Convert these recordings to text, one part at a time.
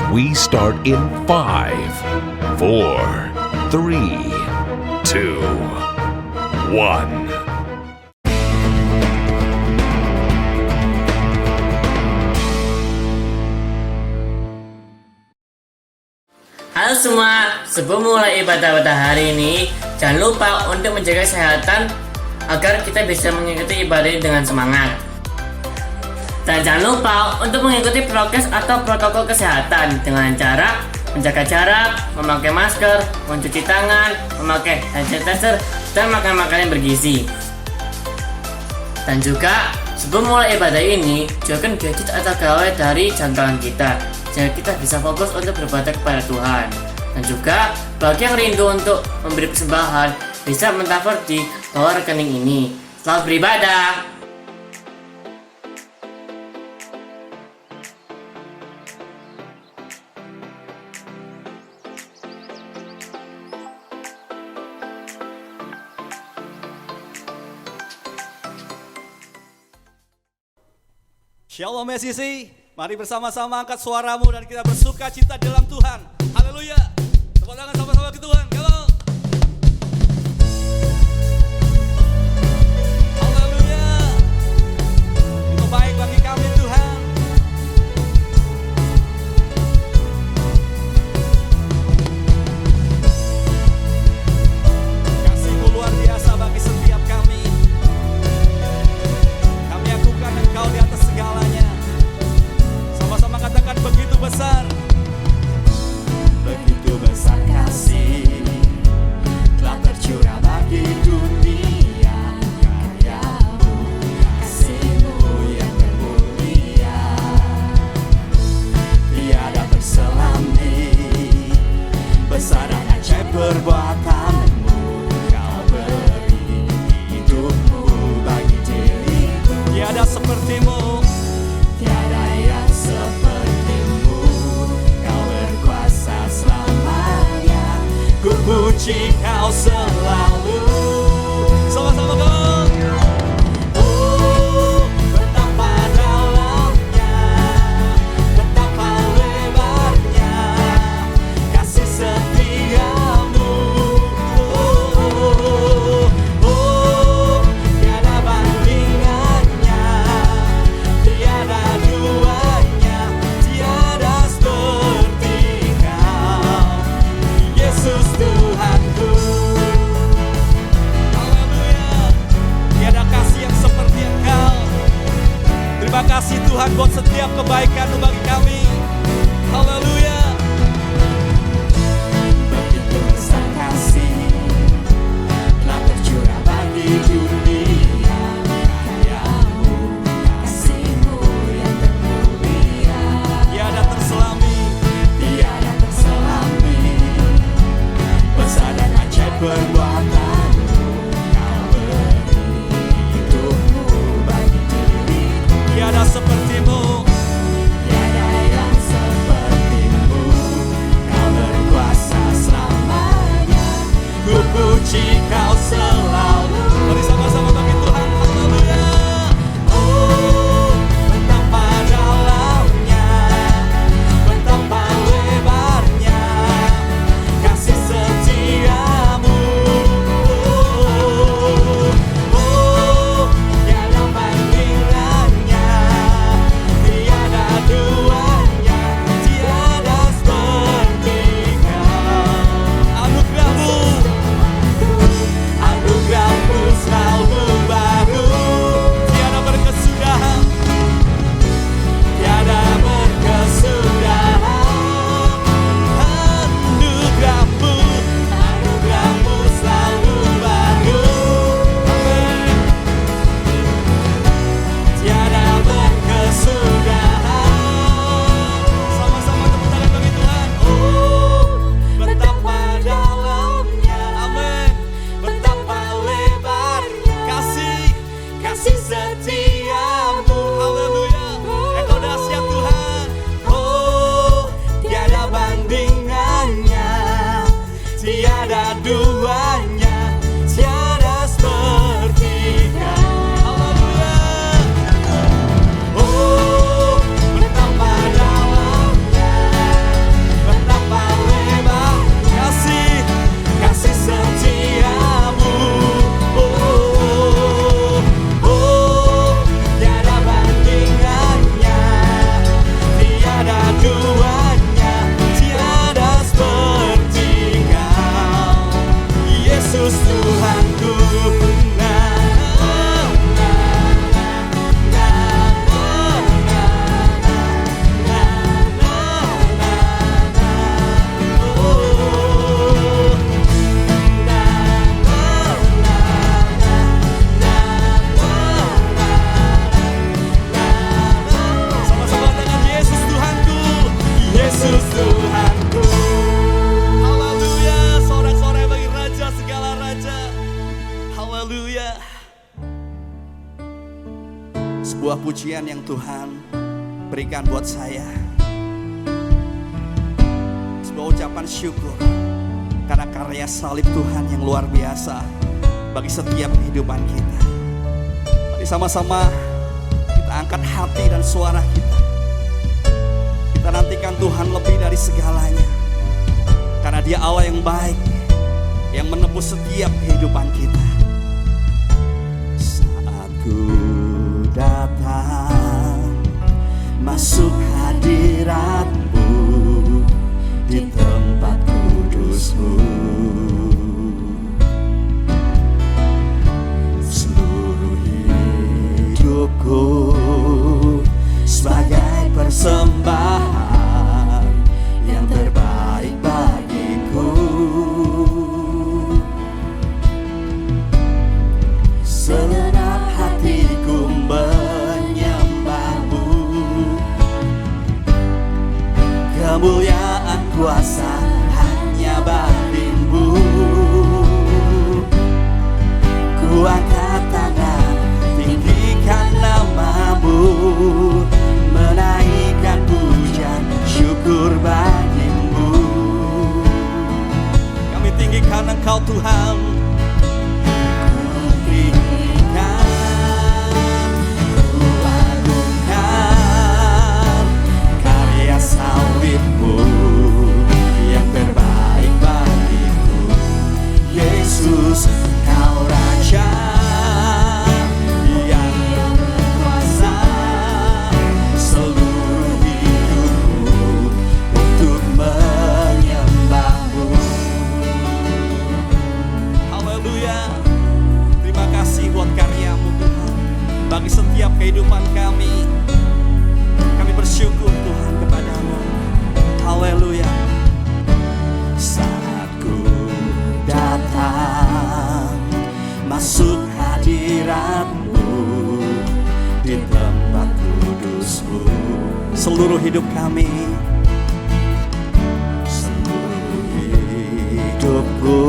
We start in 5, 4, 3, 2, 1. Halo semua, sebelum mulai ibadah pada hari ini, jangan lupa untuk menjaga kesehatan agar kita bisa mengikuti ibadah ini dengan semangat. Dan jangan lupa untuk mengikuti prokes atau protokol kesehatan dengan cara menjaga jarak, memakai masker, mencuci tangan, memakai hand sanitizer, dan makan makanan bergizi. Dan juga sebelum mulai ibadah ini, jauhkan gadget atau gawai dari jangkauan kita, sehingga kita bisa fokus untuk beribadah kepada Tuhan. Dan juga bagi yang rindu untuk memberi persembahan, bisa mentransfer di bawah rekening ini. Selamat beribadah. Shalom SCC, mari bersama-sama angkat suaramu dan kita bersuka cita dalam Tuhan. Haleluya. Tepuk tangan sama-sama ke Tuhan. Come on. Haleluya. Itu baik bagi kami Tuhan. Kasih-Mu luar biasa bagi setiap kami. Kami akukan Engkau di atas segalanya. Sama-sama katakan begitu besar. Begitu besar kasih telah tercurah bagi dunia. Karya-Mu, kasih-Mu yang termulia, tiada terselami. Besar dan ajaib perbuatan-Mu, Kau beri hidup-Mu bagi diriku. Tiada seperti-Mu. Tiada yang seperti-Mu, Kau berkuasa selamanya. Ku puji Kau selalu. Sama-sama Kau. Oh, betapa dalamnya, betapa lebarnya kasih setia-Mu. Oh, tiada bandingannya, tiada duanya, tiada seperti Kau, Yesus Tuhanku. Haleluya. Tiada kasih yang seperti Engkau. Terima kasih Tuhan buat setiap kebaikan-Mu bagi kami. Haleluya. Begitu besar kasih telah tercurah bagi dunia. Karya-Mu, kasih-Mu yang termulia, Tiada terselami. tiada terselami. Besar dan ajaib perbuatan-Mu, Kau beri hidup-Mu bagi diriku. Tiada seperti-Mu. Tiada sebuah pujian yang Tuhan berikan buat saya. Sebuah ucapan syukur karena karya salib Tuhan yang luar biasa bagi setiap kehidupan kita. Mari sama-sama kita angkat hati dan suara kita. Kita nantikan Tuhan lebih dari segalanya. Karena Dia Allah yang baik, yang menebus setiap kehidupan kita. Saat ku datang masuk hadirat-Mu di tempat kudus-Mu, seluruh hidupku sebagai persembahan yang terbaik bagiku. Segenap hatiku menyembah-Mu, kemuliaan kuasa hanya bagi-Mu. Ku angkat tangan, tinggikan nama-Mu, menaikkan pujian syukur bagi-Mu. Kami tinggikan Engkau Tuhan. Ku tinggikan, ku agungkan karya salib-Mu yang terbaik bagiku. Yesus, Kau Raja yang berkuasa, seluruh hidupku untuk menyembah-Mu. Haleluya. Terima kasih buat karya-Mu Tuhan bagi setiap kehidupan kami. Kami bersyukur Tuhan kepada-Mu. Haleluya. Saat ku datang masuk hadirat-Mu di tempat kudus-Mu, seluruh hidup kami, seluruh hidupku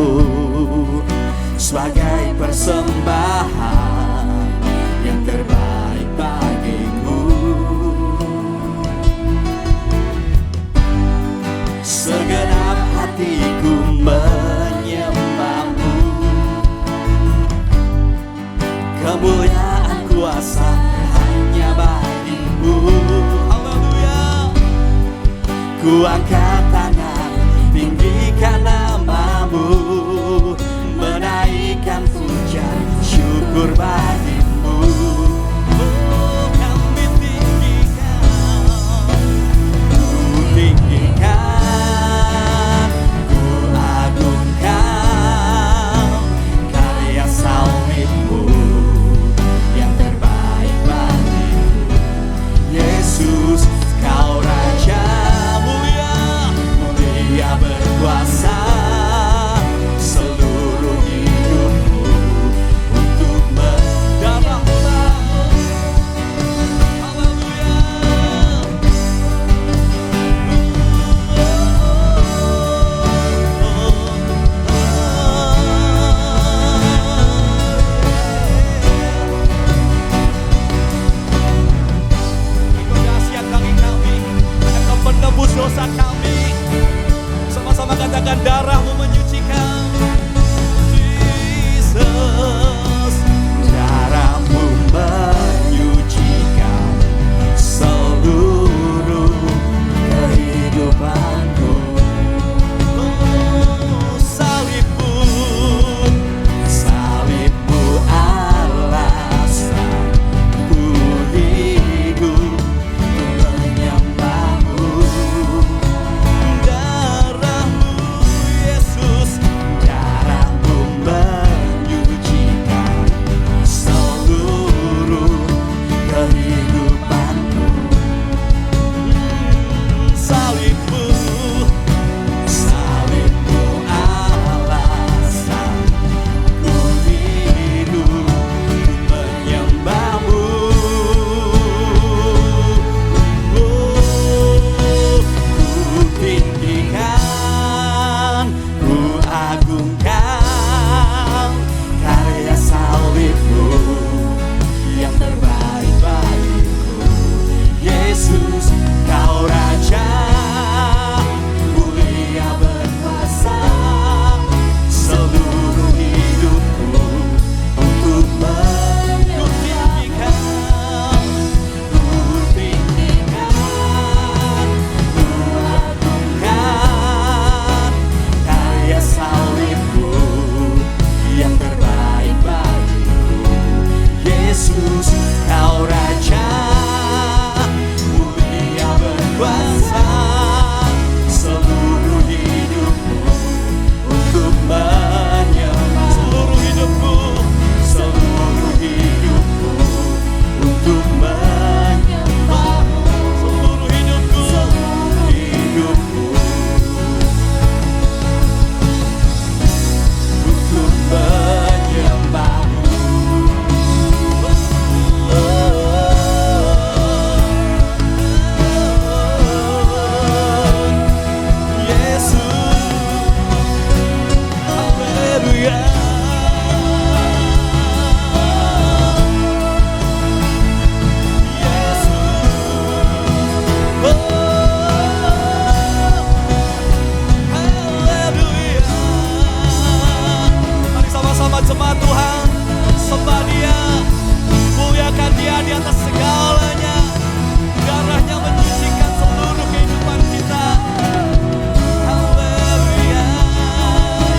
sebagai persembahan yang terbaik bagiku. Segenap hatiku menyembah-Mu, kemuliaan kuasa hanya bagi-Mu. Haleluya. Ku angkat tangan, tinggikan nama-Mu, menaikkan pujian syukur bagi-Mu. Oh, kami tinggikan, ku tinggikan, ku agungkan karya salib-Mu yang terbaik bagiku. Yesus, Kau Raja mulia, mulia berkuasa, seluruh hidupku untuk mendarah-Mu. Haleluya. Engkau dahsyat bagi kami, Engkau penebus dosa kami. Sama-sama katakan, darah-Mu menyucikan. Jesus, darah-Mu menyucikan seluruh kehidupanku. Oh, salib-Mu, salib-Mu alasan ku hidup menyembah-Mu. Darah-Mu Yesus Jemaat Tuhan, sembah Dia, muliakan Dia di atas segalanya. Darahnya menyucikan seluruh kehidupan kita. Haleluya,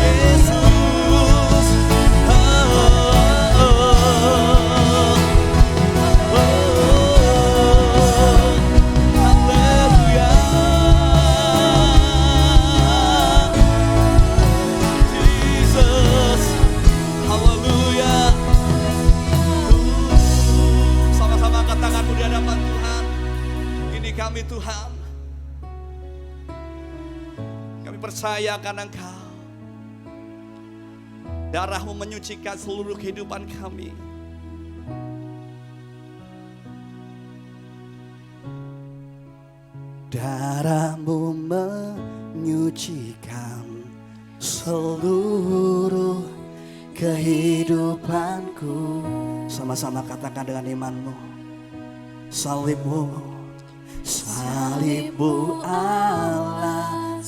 Yesus. Haleluya, Jesus. Haleluya. Sama-sama angkat tanganmu di hadapan Tuhan. Ini kami Tuhan. Kami percaya akan Engkau. Darah-Mu menyucikan seluruh kehidupan kami. Darah-Mu menyucikan seluruh kehidupanku. Sama-sama katakan dengan imanmu. Salibmu, salibmu alasanku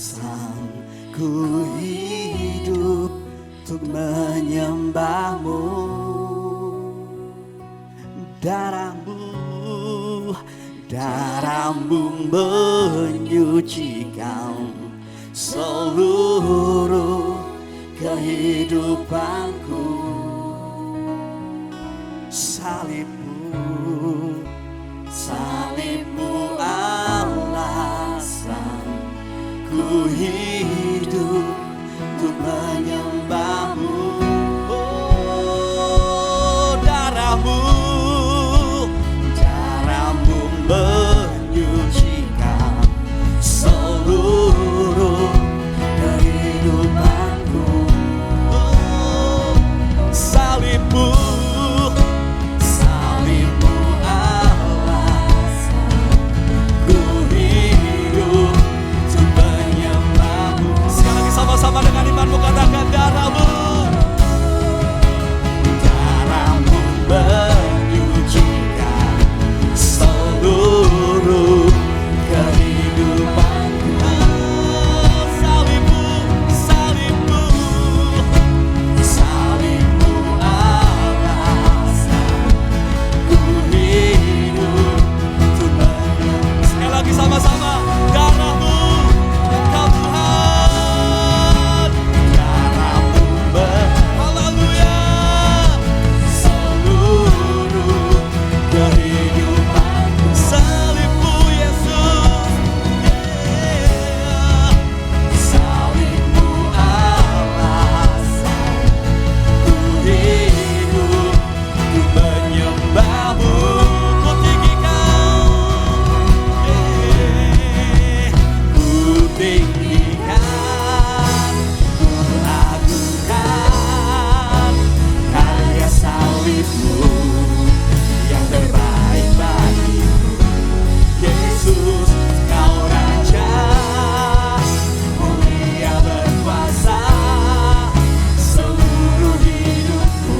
hidup untuk menyembahmu. Darahmu menyucikan seluruh kehidupanku. Salibmu alasanku hidup untuk menyembahmu. Oh, darahmu menyucikan seluruh kehidupanku. Oh, salibmu alasanku hidup untuk menyembahmu. Sekali lagi sama-sama dengan imanmu katakan darahmu menyucikan seluruh kehidupanku. Salibmu alasanku hidup untuk menyembahmu. Sekali lagi sama-sama darahmu Engkau Tuhan. Darahmu haleluya seluruh kehidupanku. Salibmu Yesus, yeah. Salibmu alasanku hidup untuk menyembahmu. Ku tinggikan, ku tinggikan, ku agungkan karya salibmu yang terbaik bagiku. Yesus, Kau Raja, mulia berkuasa. Seluruh hidupku,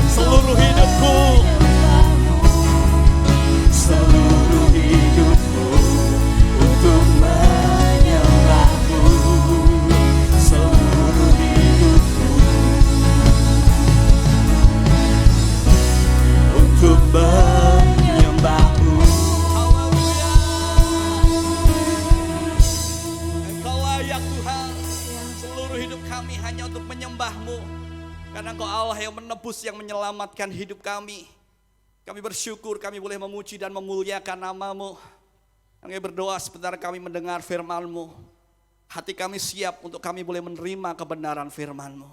seluruh hidupku, seluruh hidupku untuk menyembahmu. Seluruh hidupku untuk menyembahmu. Haleluya. Engkau layak Tuhan. Seluruh hidup kami hanya untuk menyembahmu. Karena Engkau Allah yang menebus, yang menyelamatkan hidup kami. Kami bersyukur kami boleh memuji dan memuliakan nama-Mu. Kami berdoa sebentar kami mendengar firman-Mu. Hati kami siap untuk kami boleh menerima kebenaran firman-Mu.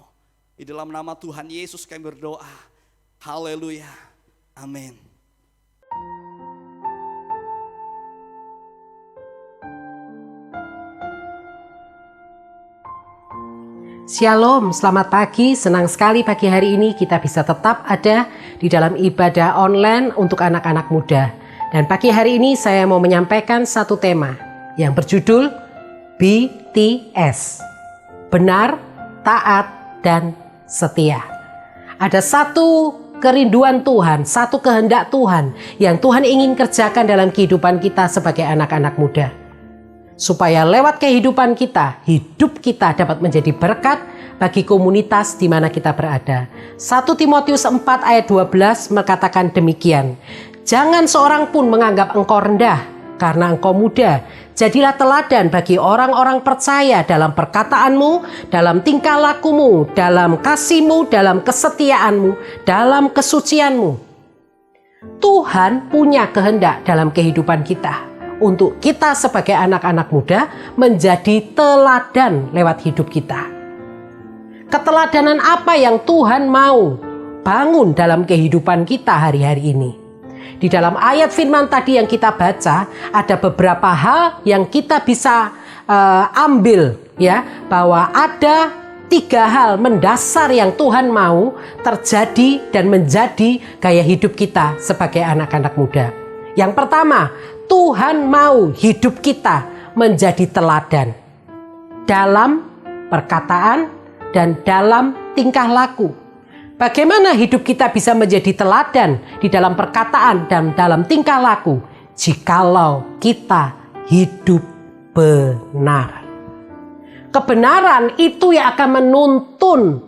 Di dalam nama Tuhan Yesus kami berdoa. Haleluya. Amin. Shalom, selamat pagi. Senang sekali pagi hari ini kita bisa tetap ada di dalam ibadah online untuk anak-anak muda. Dan pagi hari ini saya mau menyampaikan satu tema yang berjudul BTS. Benar, taat, dan setia. Ada satu kerinduan Tuhan, satu kehendak Tuhan yang Tuhan ingin kerjakan dalam kehidupan kita sebagai anak-anak muda. Supaya lewat kehidupan kita, hidup kita dapat menjadi berkat bagi komunitas di mana kita berada. 1 Timotius 4 ayat 12 mengatakan demikian. Jangan seorang pun menganggap engkau rendah karena engkau muda. Jadilah teladan bagi orang-orang percaya dalam perkataanmu, dalam tingkah lakumu, dalam kasihmu, dalam kesetiaanmu, dalam kesucianmu. Tuhan punya kehendak dalam kehidupan kita untuk kita sebagai anak-anak muda menjadi teladan lewat hidup kita. Keteladanan apa yang Tuhan mau bangun dalam kehidupan kita hari-hari ini? Di dalam ayat firman tadi yang kita baca, ada beberapa hal yang kita bisa ambil, ya, bahwa ada 3 hal mendasar yang Tuhan mau terjadi dan menjadi gaya hidup kita sebagai anak-anak muda. Yang pertama, Tuhan mau hidup kita menjadi teladan dalam perkataan dan dalam tingkah laku. Bagaimana hidup kita bisa menjadi teladan di dalam perkataan dan dalam tingkah laku? Jikalau kita hidup benar. Kebenaran itu yang akan menuntun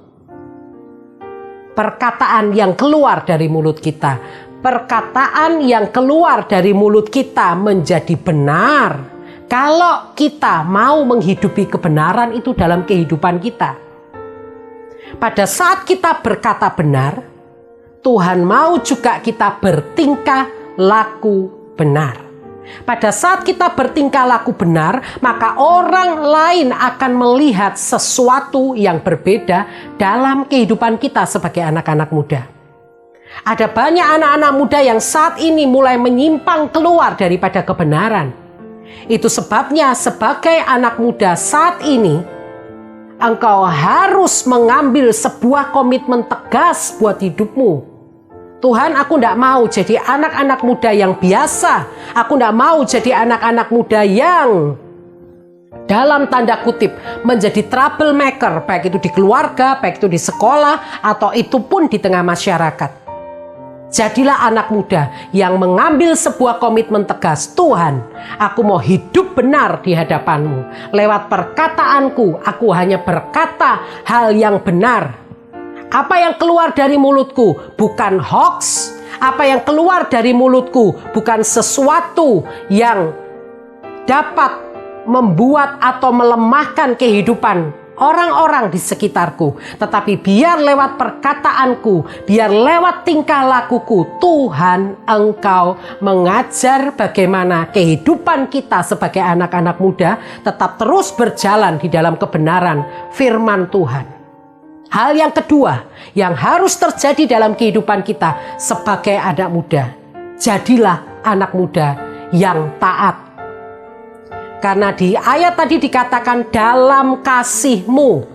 perkataan yang keluar dari mulut kita. Perkataan yang keluar dari mulut kita menjadi benar. Kalau kita mau menghidupi kebenaran itu dalam kehidupan kita. Pada saat kita berkata benar, Tuhan mau juga kita bertingkah laku benar. Pada saat kita bertingkah laku benar, maka orang lain akan melihat sesuatu yang berbeda dalam kehidupan kita sebagai anak-anak muda. Ada banyak anak-anak muda yang saat ini mulai menyimpang keluar daripada kebenaran. Itu sebabnya sebagai anak muda saat ini, engkau harus mengambil sebuah komitmen tegas buat hidupmu. Tuhan, aku tidak mau jadi anak-anak muda yang biasa. Aku tidak mau jadi anak-anak muda yang dalam tanda kutip menjadi troublemaker, baik itu di keluarga, baik itu di sekolah, atau itu pun di tengah masyarakat. Jadilah anak muda yang mengambil sebuah komitmen tegas. Tuhan, aku mau hidup benar di hadapan-Mu. Lewat perkataanku, aku hanya berkata hal yang benar. Apa yang keluar dari mulutku bukan hoax. Apa yang keluar dari mulutku bukan sesuatu yang dapat membuat atau melemahkan kehidupan orang-orang di sekitarku. Tetapi biar lewat perkataanku, biar lewat tingkah lakuku, Tuhan, Engkau mengajar bagaimana kehidupan kita sebagai anak-anak muda tetap terus berjalan di dalam kebenaran firman Tuhan. Hal yang kedua yang harus terjadi dalam kehidupan kita sebagai anak muda, jadilah anak muda yang taat. Karena di ayat tadi dikatakan dalam kasih-Mu.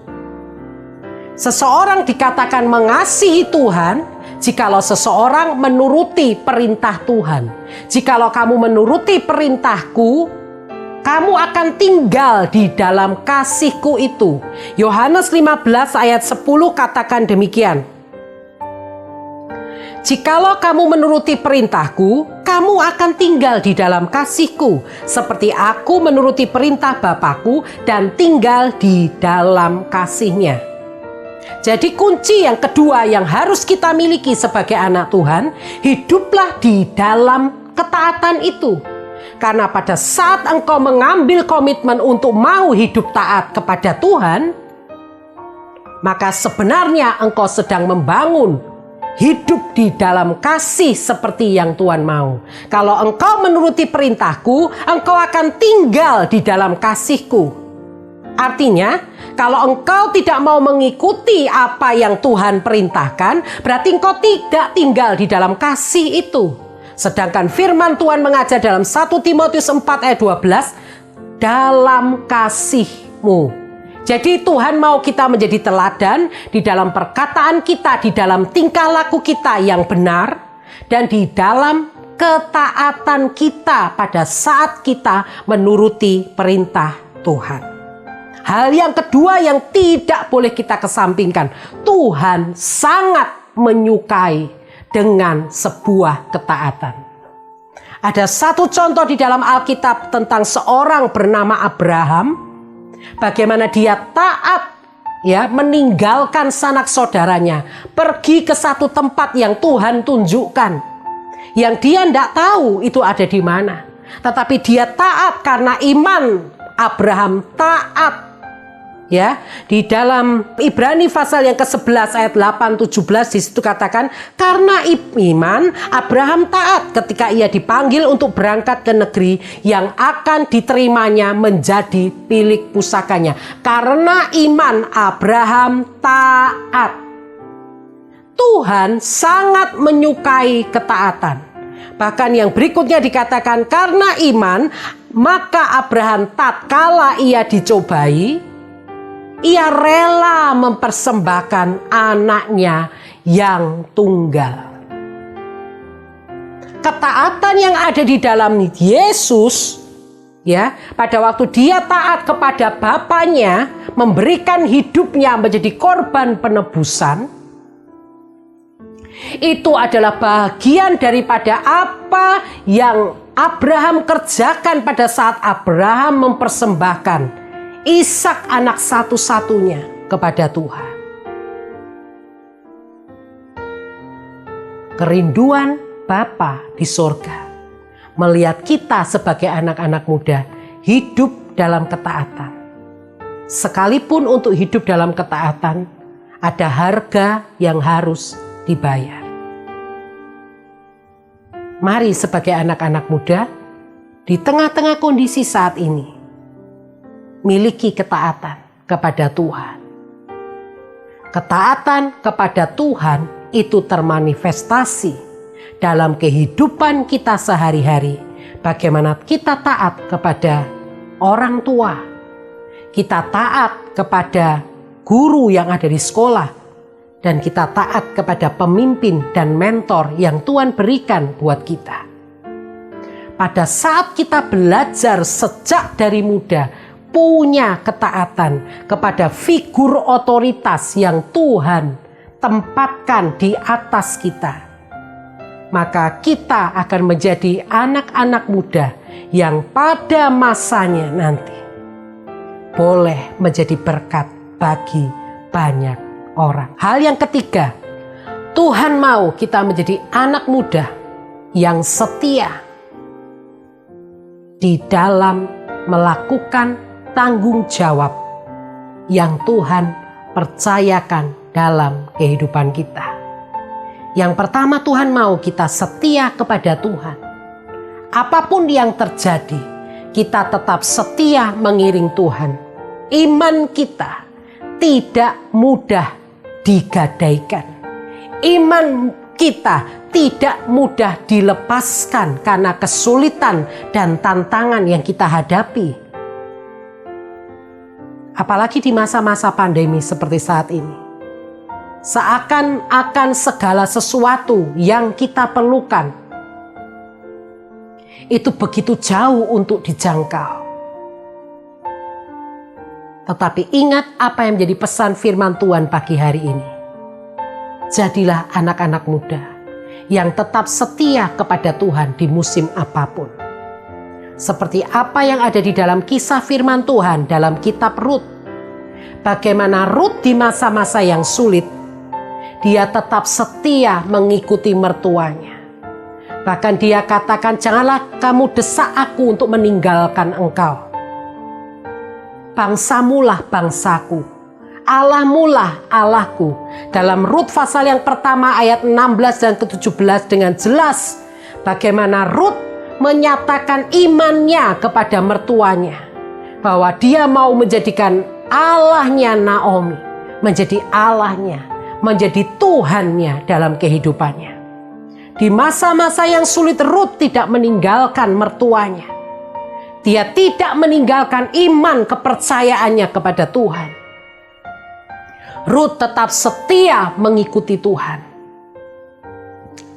Seseorang dikatakan mengasihi Tuhan jikalau seseorang menuruti perintah Tuhan. Jikalau kamu menuruti perintahku, kamu akan tinggal di dalam kasih-Ku itu. Yohanes 15 ayat 10 katakan demikian. Jikalau kamu menuruti perintahku, kamu akan tinggal di dalam kasih-Ku, seperti aku menuruti perintah Bapa-Ku dan tinggal di dalam kasih-Nya. Jadi kunci yang kedua yang harus kita miliki sebagai anak Tuhan, hiduplah di dalam ketaatan itu. Karena pada saat engkau mengambil komitmen untuk mau hidup taat kepada Tuhan, maka sebenarnya engkau sedang membangun hidup di dalam kasih seperti yang Tuhan mau. Kalau engkau menuruti perintahku, engkau akan tinggal di dalam kasih-Ku. Artinya, kalau engkau tidak mau mengikuti apa yang Tuhan perintahkan, berarti engkau tidak tinggal di dalam kasih itu. Sedangkan firman Tuhan mengajar dalam 1 Timotius 4 ayat 12, dalam kasih-Mu. Jadi Tuhan mau kita menjadi teladan di dalam perkataan kita, di dalam tingkah laku kita yang benar, dan di dalam ketaatan kita pada saat kita menuruti perintah Tuhan. Hal yang kedua yang tidak boleh kita kesampingkan, Tuhan sangat menyukai dengan sebuah ketaatan. Ada satu contoh di dalam Alkitab tentang seorang bernama Abraham, bagaimana dia taat meninggalkan sanak saudaranya, pergi ke satu tempat yang Tuhan tunjukkan, yang dia tidak tahu itu ada di mana. Tetapi dia taat karena iman. Abraham taat. Di dalam Ibrani pasal yang ke-11 ayat 8-17 di situ katakan, karena iman Abraham taat ketika ia dipanggil untuk berangkat ke negeri yang akan diterimanya menjadi milik pusakanya. Karena iman Abraham taat. Tuhan sangat menyukai ketaatan. Bahkan yang berikutnya dikatakan, karena iman maka Abraham tatkala ia dicobai, ia rela mempersembahkan anaknya yang tunggal. Ketaatan yang ada di dalam Yesus, pada waktu dia taat kepada Bapaknya, memberikan hidupnya menjadi korban penebusan, itu adalah bagian daripada apa yang Abraham kerjakan pada saat Abraham mempersembahkan Ishak anak satu-satunya kepada Tuhan. Kerinduan Bapa di sorga melihat kita sebagai anak-anak muda hidup dalam ketaatan. Sekalipun untuk hidup dalam ketaatan ada harga yang harus dibayar. Mari sebagai anak-anak muda di tengah-tengah kondisi saat ini miliki ketaatan kepada Tuhan. Ketaatan kepada Tuhan itu termanifestasi dalam kehidupan kita sehari-hari. Bagaimana kita taat kepada orang tua, kita taat kepada guru yang ada di sekolah, dan kita taat kepada pemimpin dan mentor yang Tuhan berikan buat kita. Pada saat kita belajar sejak dari muda, punya ketaatan kepada figur otoritas yang Tuhan tempatkan di atas kita, maka kita akan menjadi anak-anak muda yang pada masanya nanti boleh menjadi berkat bagi banyak orang. Hal yang ketiga, Tuhan mau kita menjadi anak muda yang setia di dalam melakukan tanggung jawab yang Tuhan percayakan dalam kehidupan kita. Yang pertama, Tuhan mau kita setia kepada Tuhan. Apapun yang terjadi, kita tetap setia mengiring Tuhan. Iman kita tidak mudah digadaikan. Iman kita tidak mudah dilepaskan karena kesulitan dan tantangan yang kita hadapi. Apalagi di masa-masa pandemi seperti saat ini. Seakan-akan segala sesuatu yang kita perlukan itu begitu jauh untuk dijangkau. Tetapi ingat apa yang menjadi pesan firman Tuhan pagi hari ini. Jadilah anak-anak muda yang tetap setia kepada Tuhan di musim apapun. Seperti apa yang ada di dalam kisah firman Tuhan dalam kitab Rut. Bagaimana Rut di masa-masa yang sulit, dia tetap setia mengikuti mertuanya. Bahkan dia katakan, janganlah kamu desak aku untuk meninggalkan engkau. Bangsamulah bangsaku, Allahmulah Allahku. Dalam Rut pasal yang pertama ayat 16 dan ke-17 dengan jelas bagaimana Rut menyatakan imannya kepada mertuanya, bahwa dia mau menjadikan Allahnya Naomi menjadi Allahnya, menjadi Tuhannya dalam kehidupannya. Di masa-masa yang sulit, Rut tidak meninggalkan mertuanya. Dia tidak meninggalkan iman kepercayaannya kepada Tuhan. Rut tetap setia mengikuti Tuhan.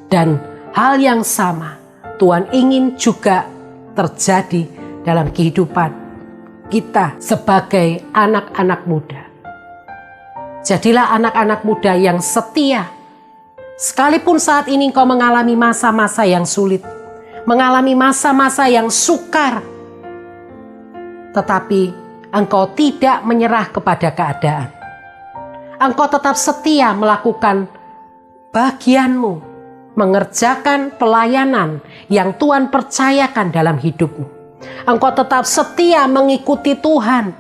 Dan hal yang sama Tuhan ingin juga terjadi dalam kehidupan kita sebagai anak-anak muda. Jadilah anak-anak muda yang setia. Sekalipun saat ini engkau mengalami masa-masa yang sulit, mengalami masa-masa yang sukar, tetapi engkau tidak menyerah kepada keadaan. Engkau tetap setia melakukan bagianmu, mengerjakan pelayanan yang Tuhan percayakan dalam hidupmu. Engkau tetap setia mengikuti Tuhan.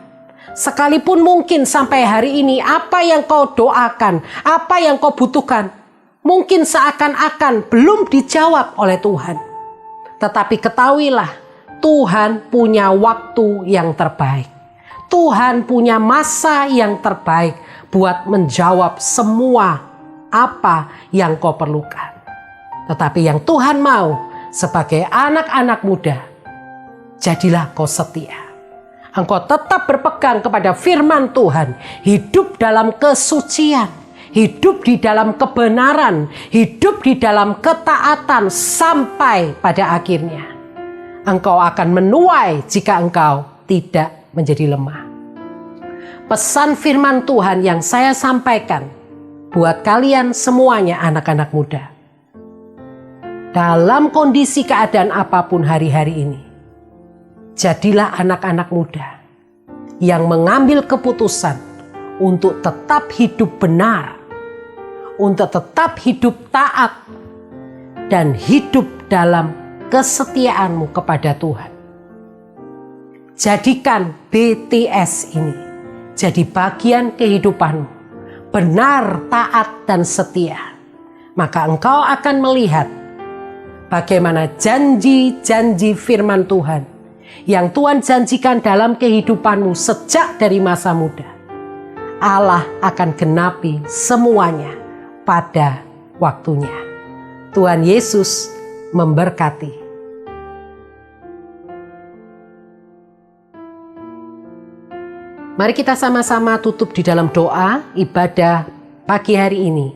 Sekalipun mungkin sampai hari ini apa yang kau doakan, apa yang kau butuhkan, mungkin seakan-akan belum dijawab oleh Tuhan. Tetapi ketahuilah, Tuhan punya waktu yang terbaik. Tuhan punya masa yang terbaik buat menjawab semua apa yang kau perlukan. Tetapi yang Tuhan mau sebagai anak-anak muda, jadilah kau setia. Engkau tetap berpegang kepada firman Tuhan, hidup dalam kesucian, hidup di dalam kebenaran, hidup di dalam ketaatan sampai pada akhirnya. Engkau akan menuai jika engkau tidak menjadi lemah. Pesan firman Tuhan yang saya sampaikan buat kalian semuanya anak-anak muda. Dalam kondisi keadaan apapun hari-hari ini, jadilah anak-anak muda yang mengambil keputusan untuk tetap hidup benar, untuk tetap hidup taat, dan hidup dalam kesetiaanmu kepada Tuhan. Jadikan BTS ini jadi bagian kehidupanmu, benar, taat, dan setia. Maka engkau akan melihat bagaimana janji-janji firman Tuhan yang Tuhan janjikan dalam kehidupanmu sejak dari masa muda. Allah akan genapi semuanya pada waktunya. Tuhan Yesus memberkati. Mari kita sama-sama tutup di dalam doa ibadah pagi hari ini.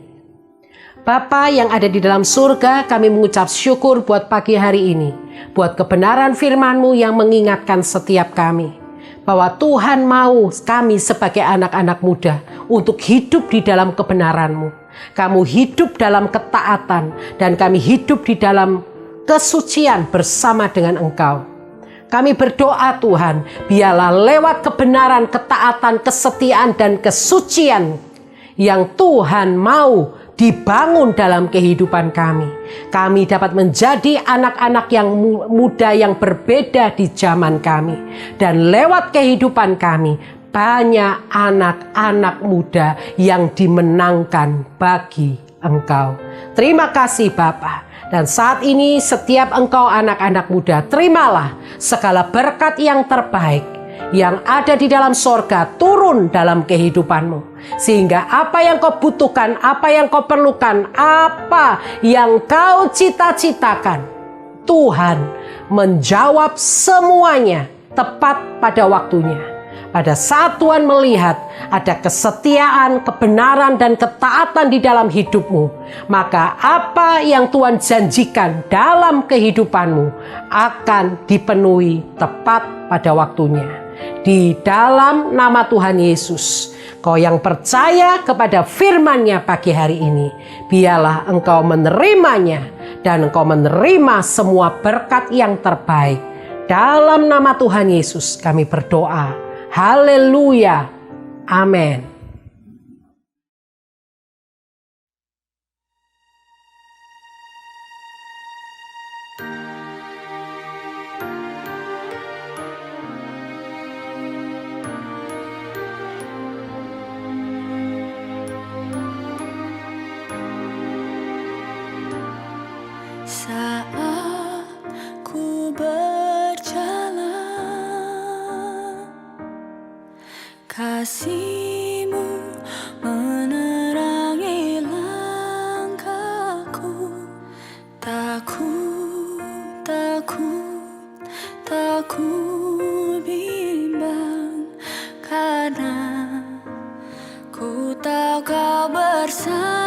Bapa yang ada di dalam surga, kami mengucap syukur buat pagi hari ini, buat kebenaran firman-Mu yang mengingatkan setiap kami, bahwa Tuhan mau kami sebagai anak-anak muda untuk hidup di dalam kebenaran-Mu. Kamu hidup dalam ketaatan dan kami hidup di dalam kesucian bersama dengan Engkau. Kami berdoa Tuhan, biarlah lewat kebenaran, ketaatan, kesetiaan, dan kesucian yang Tuhan mau dibangun dalam kehidupan kami. Kami dapat menjadi anak-anak yang muda yang berbeda di zaman kami. Dan lewat kehidupan kami, banyak anak-anak muda yang dimenangkan bagi Engkau. Terima kasih Bapa. Dan saat ini setiap engkau anak-anak muda, terimalah segala berkat yang terbaik yang ada di dalam sorga turun dalam kehidupanmu. Sehingga apa yang kau butuhkan, apa yang kau perlukan, apa yang kau cita-citakan, Tuhan menjawab semuanya tepat pada waktunya. Pada saat Tuhan melihat ada kesetiaan, kebenaran, dan ketaatan di dalam hidupmu, maka apa yang Tuhan janjikan dalam kehidupanmu akan dipenuhi tepat pada waktunya. Di dalam nama Tuhan Yesus, kau yang percaya kepada firman-Nya pagi hari ini, biarlah engkau menerimanya dan engkau menerima semua berkat yang terbaik. Dalam nama Tuhan Yesus kami berdoa. Haleluya. Amin. Saat ku berjalan, kasih-Mu menerangi langkahku. Takut bimbang, karena ku tahu Kau bersama.